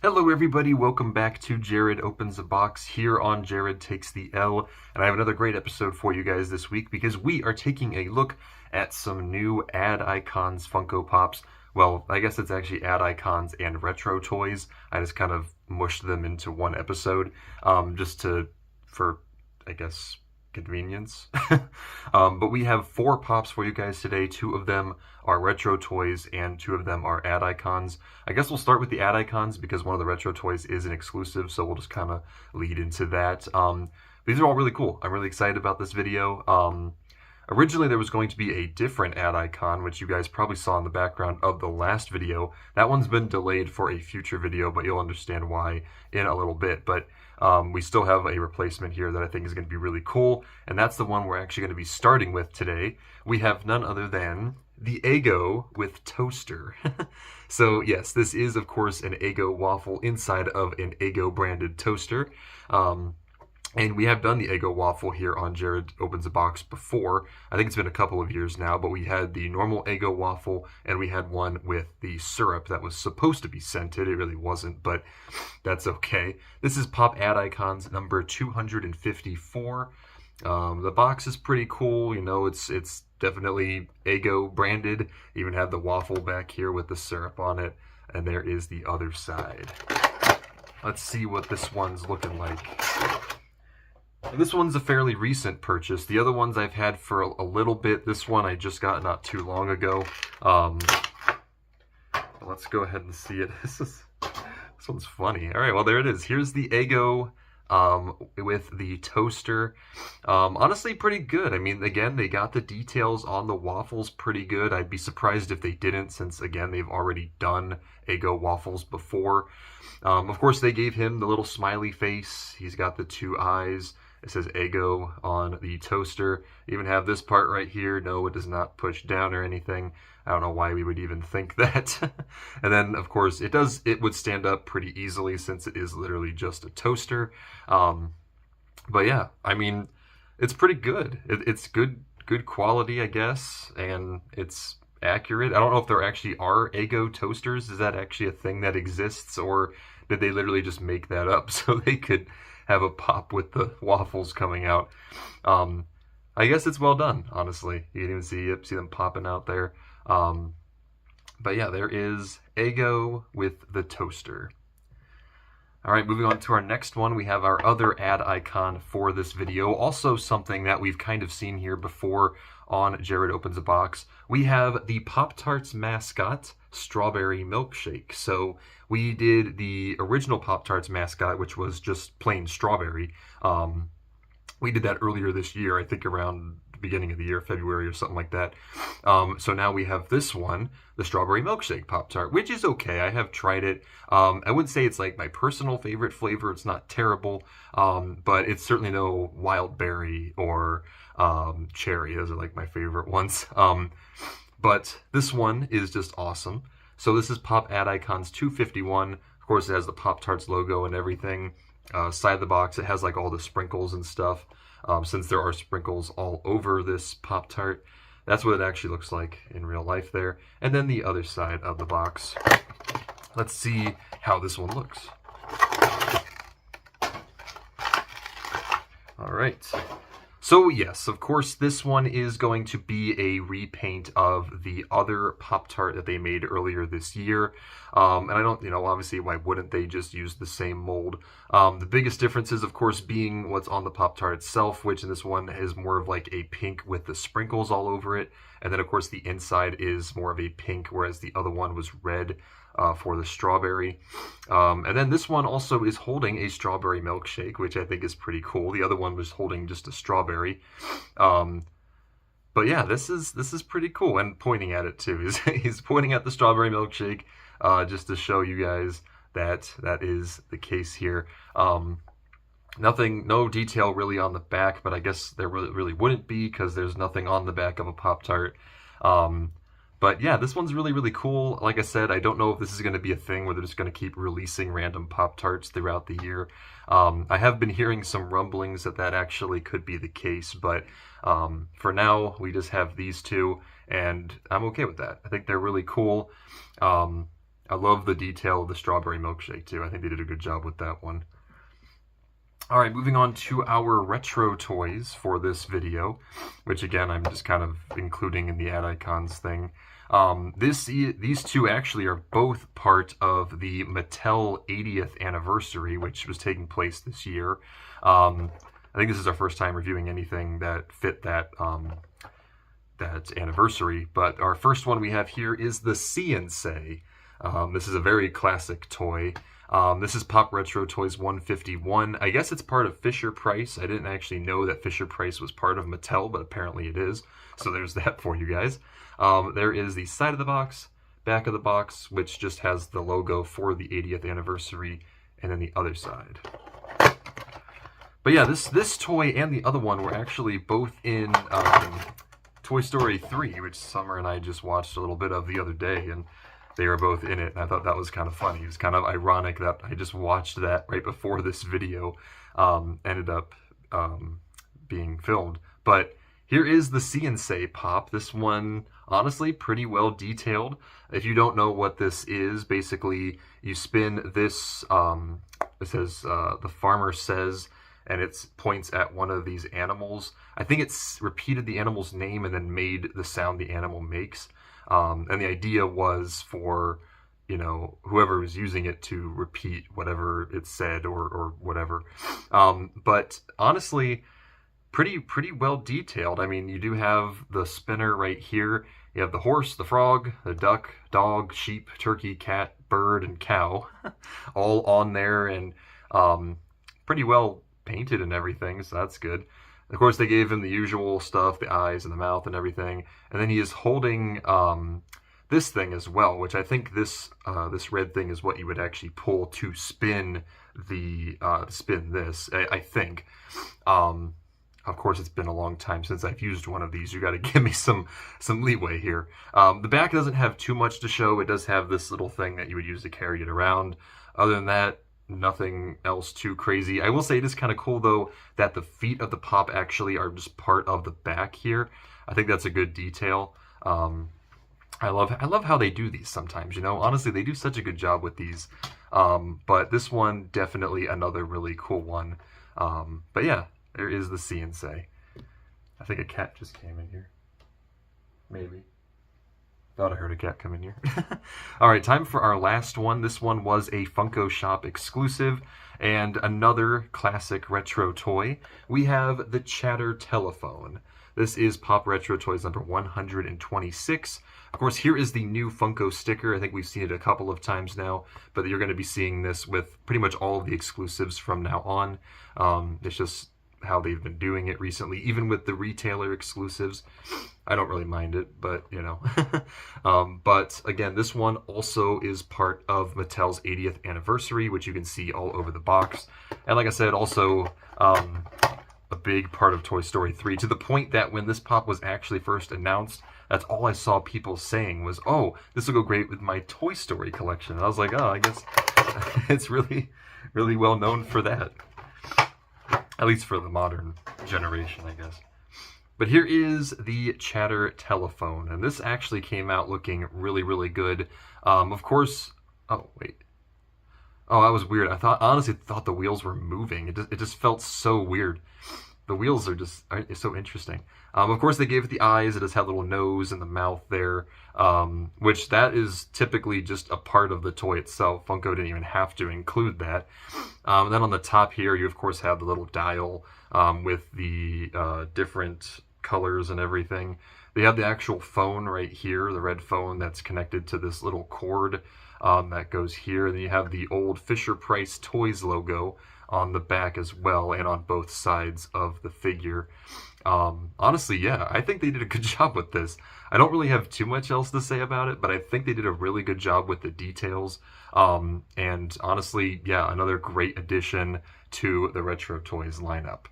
Hello everybody, welcome back to Jared Opens a Box here on Jared Takes the L, and I have another great episode for you guys this week because we are taking a look at some new ad icons Funko Pops. Well, I guess it's actually ad icons and retro toys. I just kind of mushed them into one episode, for, I guess, convenience. But we have 4 pops for you guys today. 2 of them are retro toys and 2 of them are ad icons. I guess we'll start with the ad icons because one of the retro toys is an exclusive, so we'll just kind of lead into that. These are all really cool. I'm really excited about this video. Originally there was going to be a different ad icon, which you guys probably saw in the background of the last video. That one's been delayed for a future video, but you'll understand why in a little bit. But we still have a replacement here that I think is going to be really cool, and that's the one we're actually going to be starting with today. We have none other than the Eggo with toaster. So yes, this is of course an Eggo waffle inside of an Eggo branded toaster. And we have done the Eggo waffle here on Jared Opens a Box before. I think it's been a couple of years now, but we had the normal Eggo waffle and we had one with the syrup that was supposed to be scented. It really wasn't, but that's okay. This is Pop Ad Icons number 254. The box is pretty cool. You know, it's definitely Eggo branded. Even have the waffle back here with the syrup on it. And there is the other side. Let's see what this one's looking like. This one's a fairly recent purchase. The other ones I've had for a little bit. This one I just got not too long ago. Let's go ahead and see it. This one's funny. All right, well there it is. Here's the Eggo with the toaster. Honestly, pretty good. I mean, again, they got the details on the waffles pretty good. I'd be surprised if they didn't, since again they've already done Eggo waffles before. Of course, they gave him the little smiley face. He's got the 2 eyes. It says Eggo on the toaster. Even have this part right here. No, it does not push down or anything. I don't know why we would even think that. And then, of course, it would stand up pretty easily since it is literally just a toaster. But yeah, I mean, it's pretty good. It's good quality, I guess, and it's accurate. I don't know if there actually are Eggo toasters. Is that actually a thing that exists, or did they literally just make that up so they could have a pop with the waffles coming out? I guess it's well done, honestly. You can even see them popping out there. But yeah, there is Eggo with the toaster. All right, moving on to our next one, we have our other ad icon for this video. Also something that we've kind of seen here before on Jared Opens a Box. We have the Pop-Tarts Mascot Strawberry Milkshake. So we did the original Pop-Tarts Mascot, which was just plain strawberry. We did that earlier this year, I think around the beginning of the year, February or something like that. So now we have this one, the Strawberry Milkshake Pop-Tart, which is okay. I have tried it. I wouldn't say it's like my personal favorite flavor. It's not terrible, but it's certainly no wild berry or cherry. Those are like my favorite ones. But this one is just awesome. So this is Pop Ad Icons 251. Of course, it has the Pop-Tarts logo and everything. Side of the box, it has like all the sprinkles and stuff. Since there are sprinkles all over this Pop-Tart, that's what it actually looks like in real life there. And then the other side of the box. Let's see how this one looks. All right. So yes, of course, this one is going to be a repaint of the other Pop-Tart that they made earlier this year. And I don't, obviously, why wouldn't they just use the same mold? The biggest difference is, of course, being what's on the Pop-Tart itself, which in this one is more of like a pink with the sprinkles all over it. And then, of course, the inside is more of a pink, whereas the other one was red. For the strawberry. And then this one also is holding a strawberry milkshake, which I think is pretty cool. The other one was holding just a strawberry. But yeah, this is pretty cool. And pointing at it too. He's pointing at the strawberry milkshake just to show you guys that that is the case here. No detail really on the back, but I guess there really wouldn't be because there's nothing on the back of a Pop-Tart. But yeah, this one's really cool. Like I said, I don't know if this is going to be a thing where they're just going to keep releasing random Pop-Tarts throughout the year. I have been hearing some rumblings that actually could be the case, but for now, we just have these 2, and I'm okay with that. I think they're really cool. I love the detail of the strawberry milkshake too. I think they did a good job with that one. All right, moving on to our retro toys for this video, which again, I'm just kind of including in the ad icons thing. These two actually are both part of the Mattel 80th anniversary, which was taking place this year. I think this is our first time reviewing anything that fit that that anniversary. But our first one we have here is the See and Say. This is a very classic toy. This is Pop Retro Toys 151. I guess it's part of Fisher-Price. I didn't actually know that Fisher-Price was part of Mattel, but apparently it is. So there's that for you guys. There is the side of the box, back of the box, which just has the logo for the 80th anniversary, and then the other side. But yeah, this toy and the other one were actually both in Toy Story 3, which Summer and I just watched a little bit of the other day, and they were both in it, and I thought that was kind of funny. It's kind of ironic that I just watched that right before this video ended up being filmed. But here is the See and Say Pop. This one, honestly, pretty well detailed. If you don't know what this is, basically you spin this, it says, the farmer says, and it points at one of these animals. I think it's repeated the animal's name and then made the sound the animal makes. And the idea was for, you know, whoever was using it to repeat whatever it said or whatever. But honestly, pretty well detailed. I mean, you do have the spinner right here. You have the horse, the frog, the duck, dog, sheep, turkey, cat, bird, and cow all on there, and pretty well painted and everything, so that's good. Of course, they gave him the usual stuff, the eyes and the mouth and everything. And then he is holding this thing as well, which I think this red thing is what you would actually pull to spin this, I think. Of course, it's been a long time since I've used one of these. You got to give me some leeway here. The back doesn't have too much to show. It does have this little thing that you would use to carry it around. Other than that, nothing else too crazy. I will say it is kind of cool though that the feet of the Pop actually are just part of the back here. I think that's a good detail. I love how they do these sometimes, you know. Honestly, they do such a good job with these. But this one, definitely another really cool one. But yeah, there is the See and Say. I think a cat just came in here. Maybe. Thought I heard a cat come in here. All right, time for our last one. This one was a Funko Shop exclusive and another classic retro toy. We have the Chatter Telephone. This is Pop Retro Toys number 126. Of course, here is the new Funko sticker. I think we've seen it a couple of times now, but you're going to be seeing this with pretty much all of the exclusives from now on. It's just how they've been doing it recently, even with the retailer exclusives. I don't really mind it, but you know. But again, this one also is part of Mattel's 80th anniversary, which you can see all over the box. And like I said, also a big part of Toy Story 3, to the point that when this Pop was actually first announced, that's all I saw people saying was, oh, this will go great with my Toy Story collection. And I was like, oh, I guess it's really well known for that. At least for the modern generation, I guess. But here is the Chatter Telephone, and this actually came out looking really good. Of course, oh wait, oh that was weird. I honestly thought the wheels were moving. It just felt so weird. The wheels are just so interesting. Of course, they gave it the eyes. It does have a little nose and the mouth there, which that is typically just a part of the toy itself. Funko didn't even have to include that. And then on the top here, you of course have the little dial with the different colors and everything. They have the actual phone right here, the red phone that's connected to this little cord that goes here. Then you have the old Fisher-Price Toys logo on the back as well, and on both sides of the figure. Honestly, yeah, I think they did a good job with this. I don't really have too much else to say about it, but I think they did a really good job with the details. And honestly, yeah, another great addition to the Retro Toys lineup.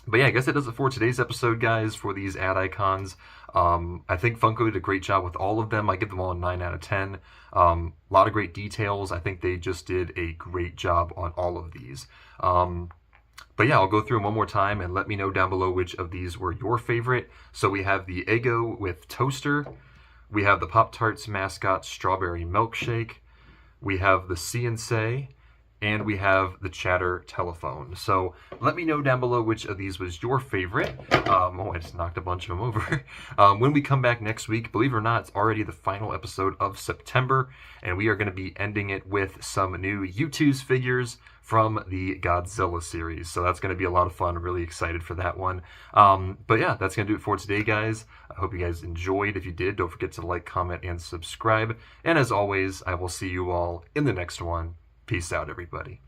But yeah, I guess that does it for today's episode, guys, for these ad icons. I think Funko did a great job with all of them. I give them all a 9 out of 10. A lot of great details. I think they just did a great job on all of these. But yeah, I'll go through them one more time and let me know down below which of these were your favorite. So we have the Eggo with toaster. We have the Pop-Tarts Mascot Strawberry Milkshake. We have the See and Say, and we have the Chatter Telephone. So let me know down below which of these was your favorite. Oh, I just knocked a bunch of them over. When we come back next week, believe it or not, it's already the final episode of September, and we are going to be ending it with some new U2's figures from the Godzilla series. So that's going to be a lot of fun. I'm really excited for that one. But yeah, that's going to do it for today, guys. I hope you guys enjoyed. If you did, don't forget to like, comment, and subscribe. And as always, I will see you all in the next one. Peace out, everybody.